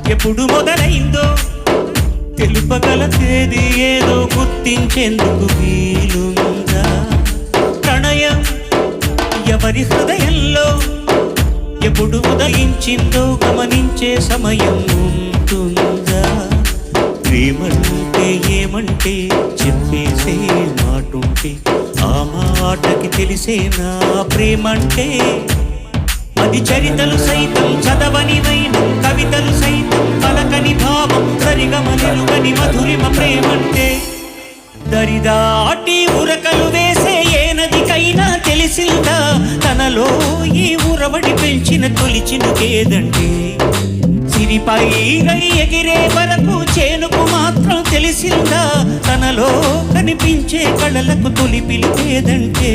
ఎప్పుడు మొదలైందో తెలుపగల తేదీ ఏదో గుర్తించేందుకు వీలుందా? ప్రణయం ఎవరి హృదయంలో ఎప్పుడు ఉదయించిందో గమనించే సమయం ఉంటుందా? ప్రేమంటే ఏమంటే చెప్పేసే మాటుంటే ఆ మాటకి తెలిసేనా ప్రేమంటే? అది చరితలు సైతం చదవని వైనం, కవితలు సైతం పలకని భావం, సరిగమనెరుగని మధురిమ ప్రేమంటే. దరిదాటి ఉరకలు వేసే ఏ నదికైనా తెలిసిందా తనలో ఈ ఉరవడి పెంచిన తొలి చినుకేదంటే? సిరిపై ఎగిరే వరకు చేనుకు మాత్రం తెలిసిందా తనలో కనిపించే కళలకు తొలి పిలిపేదంటే?